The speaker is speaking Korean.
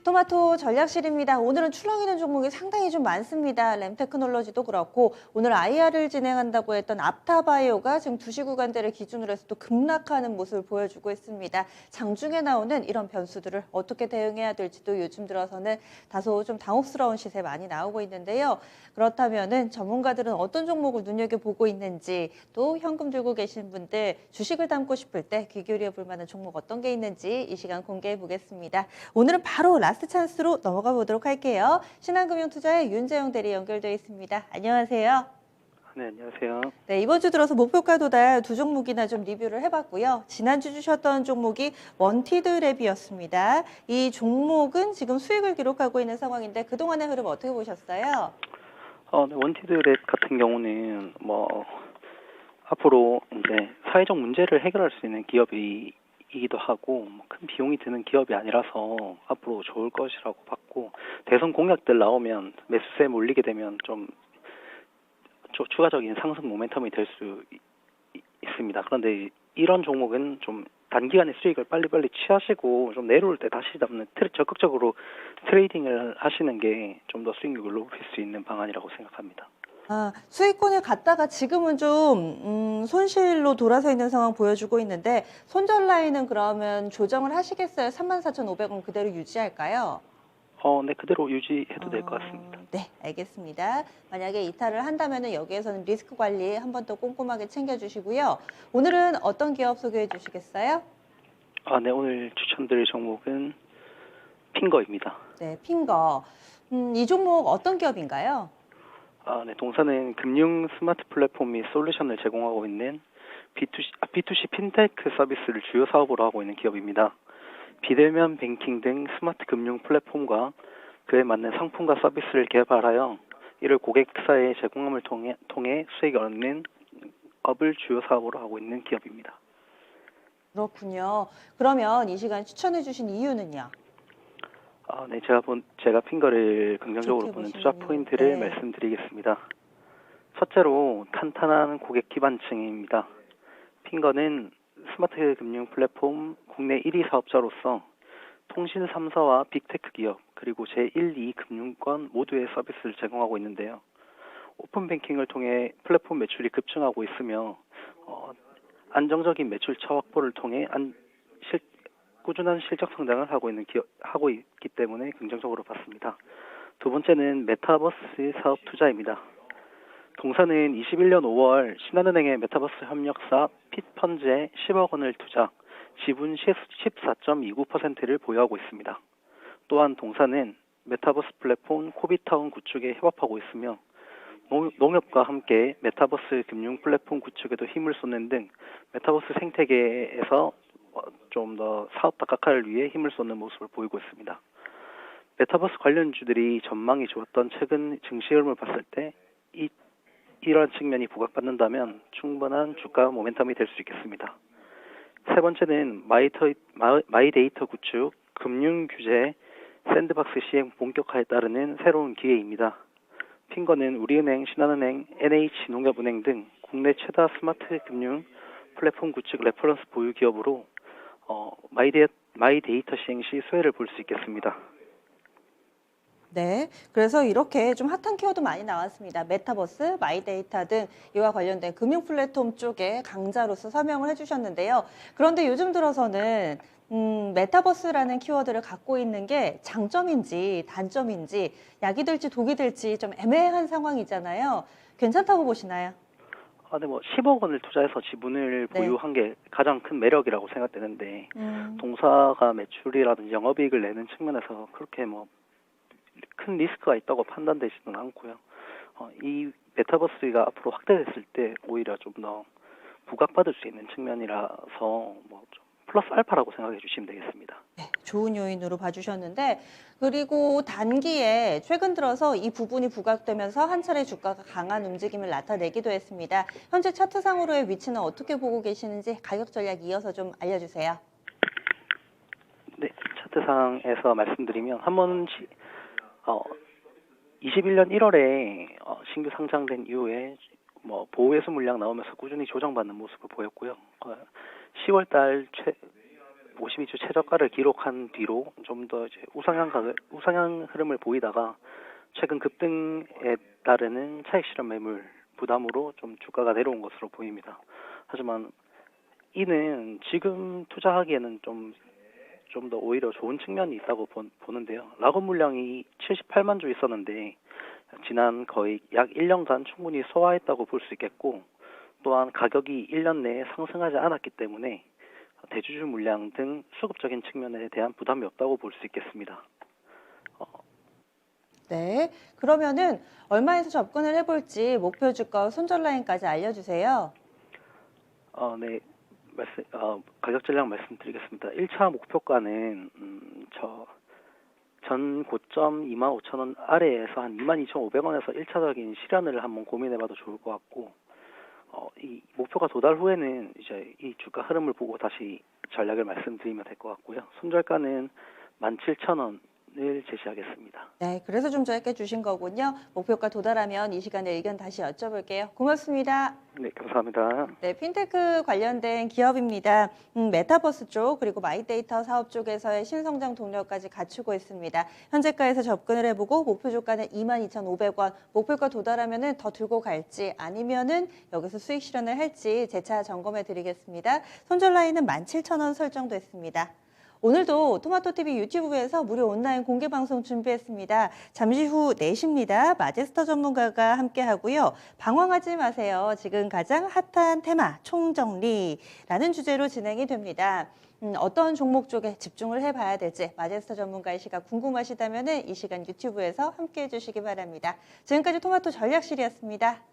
토마토 전략실입니다. 오늘은 출렁이는 종목이 상당히 좀 많습니다. 램테크놀로지도 그렇고 오늘 IR을 진행한다고 했던 apta바이오가 지금 2시 구간대를 기준으로 해서 또 급락하는 모습을 보여주고 있습니다. 장중에 나오는 이런 변수들을 어떻게 대응해야 될지도 요즘 들어서는 다소 좀 당혹스러운 시세 많이 나오고 있는데요. 그렇다면은 전문가들은 어떤 종목을 눈여겨보고 있는지, 또 현금 들고 계신 분들 주식을 담고 싶을 때 귀 기울여 볼 만한 종목 어떤 게 있는지 이 시간 공개해 보겠습니다. 오늘은 바로 라스트 찬스로 넘어가 보도록 할게요. 신한금융투자의 윤재영 대리 연결되어 있습니다. 안녕하세요. 네, 안녕하세요. 네, 이번 주 들어서 목표가 도달 두 종목이나 좀 리뷰를 해봤고요. 지난주 주셨던 종목이 원티드랩이었습니다. 이 종목은 지금 수익을 기록하고 있는 상황인데 그동안의 흐름 어떻게 보셨어요? 네, 원티드랩 같은 경우는 앞으로 이제 사회적 문제를 해결할 수 있는 기업이기도 하고 큰 비용이 드는 기업이 아니라서 앞으로 좋을 것이라고 봤고, 대선 공약들 나오면 매수세에 몰리게 되면 좀 추가적인 상승 모멘텀이 될 수 있습니다. 그런데 이런 종목은 좀 단기간에 수익을 빨리빨리 취하시고 좀 내려올 때 다시 잡는 적극적으로 트레이딩을 하시는 게 좀 더 수익률을 높일 수 있는 방안이라고 생각합니다. 수익권을 갖다가 지금은 좀 손실로 돌아서 있는 상황 보여주고 있는데 손절 라인은 그러면 조정을 하시겠어요? 34,500원 그대로 유지할까요? 네, 그대로 유지해도 될 것 같습니다. 네, 알겠습니다. 만약에 이탈을 한다면 여기에서는 리스크 관리 한 번 더 꼼꼼하게 챙겨주시고요. 오늘은 어떤 기업 소개해 주시겠어요? 네, 오늘 추천드릴 종목은 핑거입니다. 네, 핑거. 이 종목 어떤 기업인가요? 네, 동사는 금융 스마트 플랫폼 및 솔루션을 제공하고 있는 B2C 핀테크 서비스를 주요 사업으로 하고 있는 기업입니다. 비대면 뱅킹 등 스마트 금융 플랫폼과 그에 맞는 상품과 서비스를 개발하여 이를 고객사에 제공함을 통해 수익을 얻는 업을 주요 사업으로 하고 있는 기업입니다. 그렇군요. 그러면 이 시간 추천해 주신 이유는요? 네, 제가 핑거를 긍정적으로 좋게 보는 보시는 투자 이유. 포인트를 네. 말씀드리겠습니다. 첫째로 탄탄한 고객 기반층입니다. 핑거는 스마트 금융 플랫폼 국내 1위 사업자로서 통신 3사와 빅테크 기업, 그리고 제1, 2 금융권 모두의 서비스를 제공하고 있는데요. 오픈 뱅킹을 통해 플랫폼 매출이 급증하고 있으며 안정적인 매출처 확보를 통해 꾸준한 실적 성장을 하고 있기 때문에 긍정적으로 봤습니다. 두 번째는 메타버스 사업 투자입니다. 동사는 21년 5월 신한은행의 메타버스 협력사 핏펀즈에 10억 원을 투자, 지분 14.29%를 보유하고 있습니다. 또한 동사는 메타버스 플랫폼 코비타운 구축에 협업하고 있으며 농협과 함께 메타버스 금융 플랫폼 구축에도 힘을 쏟는 등 메타버스 생태계에서 좀 더 사업 다각화를 위해 힘을 쏟는 모습을 보이고 있습니다. 메타버스 관련주들이 전망이 좋았던 최근 증시 흐름을 봤을 때 이러한 측면이 부각받는다면 충분한 주가 모멘텀이 될 수 있겠습니다. 세 번째는 마이데이터 구축, 금융 규제, 샌드박스 시행 본격화에 따르는 새로운 기회입니다. 핑거는 우리은행, 신한은행, NH농협은행 등 국내 최다 스마트 금융 플랫폼 구축 레퍼런스 보유 기업으로 마이데이터 시행 시 수혜를 볼 수 있겠습니다. 네, 그래서 이렇게 좀 핫한 키워드 많이 나왔습니다. 메타버스, 마이데이터 등 이와 관련된 금융 플랫폼 쪽에 강자로서 설명을 해주셨는데요. 그런데 요즘 들어서는 메타버스라는 키워드를 갖고 있는 게 장점인지 단점인지 약이 될지 독이 될지 좀 애매한 상황이잖아요. 괜찮다고 보시나요? 네, 10억 원을 투자해서 지분을 네. 보유한 게 가장 큰 매력이라고 생각되는데, 음, 동사가 매출이라든지 영업이익을 내는 측면에서 그렇게 큰 리스크가 있다고 판단되지는 않고요. 이 메타버스가 앞으로 확대됐을 때 오히려 좀 더 부각받을 수 있는 측면이라서 좀 플러스 알파라고 생각해 주시면 되겠습니다. 네, 좋은 요인으로 봐주셨는데 그리고 단기에 최근 들어서 이 부분이 부각되면서 한 차례 주가가 강한 움직임을 나타내기도 했습니다. 현재 차트상으로의 위치는 어떻게 보고 계시는지 가격 전략 이어서 좀 알려주세요. 네, 차트상에서 말씀드리면 21년 1월에 신규 상장된 이후에 보호회수 물량 나오면서 꾸준히 조정받는 모습을 보였고요. 10월 달 52주 최저가를 기록한 뒤로 좀 더 이제 우상향 흐름을 보이다가 최근 급등에 따르는 차익 실현 매물 부담으로 좀 주가가 내려온 것으로 보입니다. 하지만 이는 지금 투자하기에는 좀 더 오히려 좋은 측면이 있다고 보는데요. 락업 물량이 78만 주 있었는데 지난 거의 약 1년간 충분히 소화했다고 볼 수 있겠고, 또한 가격이 1년 내에 상승하지 않았기 때문에 대주주 물량 등 수급적인 측면에 대한 부담이 없다고 볼 수 있겠습니다. 네. 그러면은 얼마에서 접근을 해볼지 목표 주가 손절 라인까지 알려주세요. 네. 가격 전략 말씀드리겠습니다. 1차 목표가는 전 고점 25,000원 아래에서 한 22,500원에서 1차적인 실현을 한번 고민해봐도 좋을 것 같고, 이 목표가 도달 후에는 이제 이 주가 흐름을 보고 다시 전략을 말씀드리면 될 것 같고요. 손절가는 17,000원을 제시하겠습니다. 네. 그래서 좀 짧게 주신 거군요. 목표가 도달하면 이 시간에 의견 다시 여쭤볼게요. 고맙습니다. 네, 감사합니다. 네, 핀테크 관련된 기업입니다. 메타버스 쪽 그리고 마이데이터 사업 쪽에서의 신성장 동력까지 갖추고 있습니다. 현재가에서 접근을 해보고 목표 주가는 22,500원, 목표가 도달하면은 더 들고 갈지 아니면은 여기서 수익 실현을 할지 재차 점검해 드리겠습니다. 손절 라인은 17,000원 설정됐습니다. 오늘도 토마토TV 유튜브에서 무료 온라인 공개 방송 준비했습니다. 잠시 후 4시입니다. 마제스터 전문가가 함께 하고요. 방황하지 마세요. 지금 가장 핫한 테마 총정리라는 주제로 진행이 됩니다. 어떤 종목 쪽에 집중을 해봐야 될지 마제스터 전문가의 시각 궁금하시다면 이 시간 유튜브에서 함께 해주시기 바랍니다. 지금까지 토마토 전략실이었습니다.